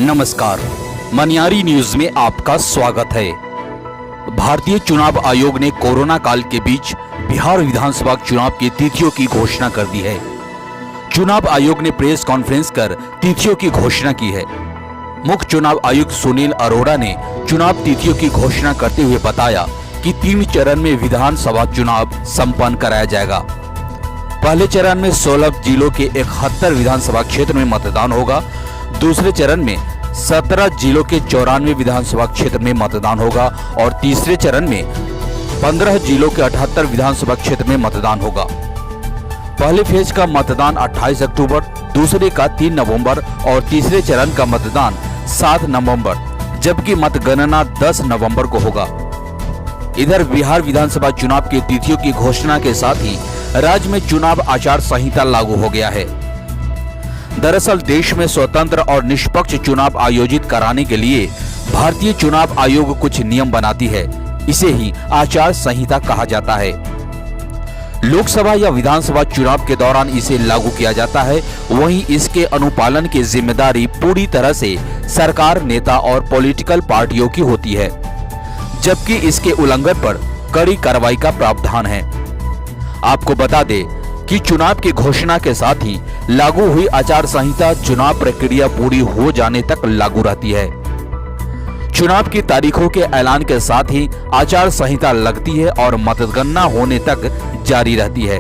नमस्कार, मनियारी न्यूज में आपका स्वागत है। भारतीय चुनाव आयोग ने कोरोना काल के बीच बिहार विधानसभा चुनाव की तिथियों की घोषणा कर दी है। चुनाव आयोग ने प्रेस कॉन्फ्रेंस कर तिथियों की घोषणा की है। मुख्य चुनाव आयुक्त सुनील अरोड़ा ने चुनाव तिथियों की घोषणा करते हुए बताया कि 3 चरण में विधानसभा चुनाव संपन्न कराया जाएगा। पहले चरण में 16 जिलों के 71 विधानसभा क्षेत्र में मतदान होगा। दूसरे चरण में 17 जिलों के 94 विधानसभा क्षेत्र में मतदान होगा और तीसरे चरण में 15 जिलों के 78 विधानसभा क्षेत्र में मतदान होगा। पहले फेज का मतदान 28 अक्टूबर, दूसरे का 3 नवंबर और तीसरे चरण का मतदान 7 नवंबर, जबकि मतगणना 10 नवंबर को होगा। इधर बिहार विधानसभा चुनाव की तिथियों की घोषणा के साथ ही राज्य में चुनाव आचार संहिता लागू हो गया है। दरअसल देश में स्वतंत्र और निष्पक्ष चुनाव आयोजित कराने के लिए भारतीय चुनाव आयोग कुछ नियम बनाती है। इसे ही आचार संहिता कहा जाता है। लोकसभा या विधानसभा चुनाव के दौरान इसे लागू किया जाता है। वहीं इसके अनुपालन की जिम्मेदारी पूरी तरह से सरकार, नेता और पॉलिटिकल पार्टियों की होती है, जबकि इसके उल्लंघन पर कड़ी कार्रवाई का प्रावधान है। आपको बता दें कि चुनाव की घोषणा के साथ ही लागू हुई आचार संहिता चुनाव प्रक्रिया पूरी हो जाने तक लागू रहती है। चुनाव की तारीखों के ऐलान के साथ ही आचार संहिता लगती है और मतगणना होने तक जारी रहती है।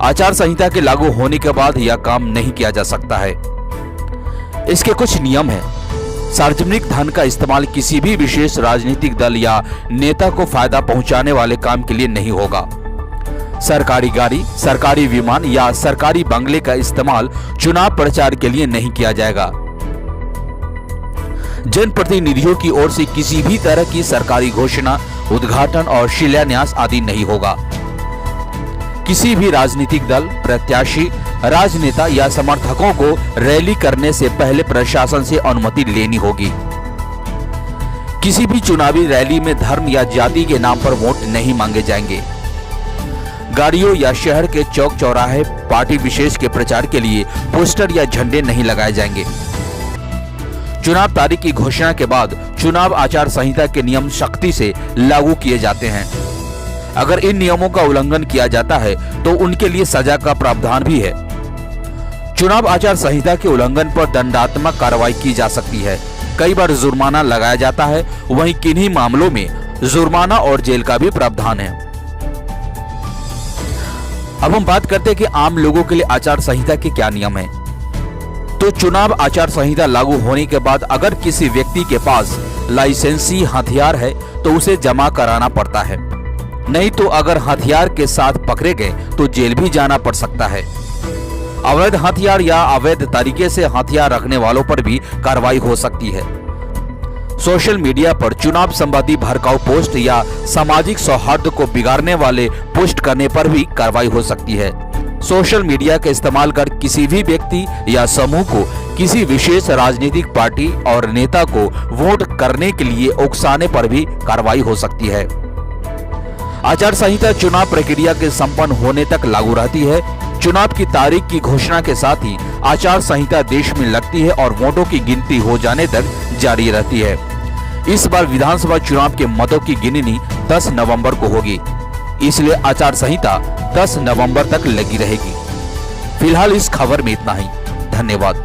आचार संहिता के लागू होने के बाद यह काम नहीं किया जा सकता है। इसके कुछ नियम हैं। सार्वजनिक धन का इस्तेमाल किसी भी विशेष राजनीतिक दल या नेता को फायदा पहुंचाने वाले काम के लिए नहीं होगा। सरकारी गाड़ी, सरकारी विमान या सरकारी बंगले का इस्तेमाल चुनाव प्रचार के लिए नहीं किया जाएगा। जनप्रतिनिधियों की ओर से किसी भी तरह की सरकारी घोषणा, उद्घाटन और शिलान्यास आदि नहीं होगा। किसी भी राजनीतिक दल, प्रत्याशी, राजनेता या समर्थकों को रैली करने से पहले प्रशासन से अनुमति लेनी होगी। किसी भी चुनावी रैली में धर्म या जाति के नाम पर वोट नहीं मांगे जाएंगे। गाड़ियों या शहर के चौक चौराहे पार्टी विशेष के प्रचार के लिए पोस्टर या झंडे नहीं लगाए जाएंगे। चुनाव तारीख की घोषणा के बाद चुनाव आचार संहिता के नियम सख्ती से लागू किए जाते हैं। अगर इन नियमों का उल्लंघन किया जाता है तो उनके लिए सजा का प्रावधान भी है। चुनाव आचार संहिता के उल्लंघन पर दंडात्मक कार्रवाई की जा सकती है। कई बार जुर्माना लगाया जाता है। वहीं किन्हीं मामलों में जुर्माना और जेल का भी प्रावधान है। अब हम बात करते हैं कि आम लोगों के लिए आचार संहिता के क्या नियम हैं। तो चुनाव आचार संहिता लागू होने के बाद अगर किसी व्यक्ति के पास लाइसेंसी हथियार है तो उसे जमा कराना पड़ता है। नहीं तो अगर हथियार के साथ पकड़े गए तो जेल भी जाना पड़ सकता है। अवैध हथियार या अवैध तरीके से हथियार रखने वालों पर भी कार्रवाई हो सकती है। सोशल मीडिया पर चुनाव संबंधी भड़काऊ पोस्ट या सामाजिक सौहार्द को बिगाड़ने वाले पोस्ट करने पर भी कार्रवाई हो सकती है। सोशल मीडिया का इस्तेमाल कर किसी भी व्यक्ति या समूह को किसी विशेष राजनीतिक पार्टी और नेता को वोट करने के लिए उकसाने पर भी कार्रवाई हो सकती है। आचार संहिता चुनाव प्रक्रिया के संपन्न होने तक लागू रहती है। चुनाव की तारीख की घोषणा के साथ ही आचार संहिता देश में लगती है और वोटों की गिनती हो जाने तक जारी रहती है। इस बार विधानसभा चुनाव के मतों की गिनती 10 नवंबर को होगी, इसलिए आचार संहिता 10 नवंबर तक लगी रहेगी। फिलहाल इस खबर में इतना ही। धन्यवाद।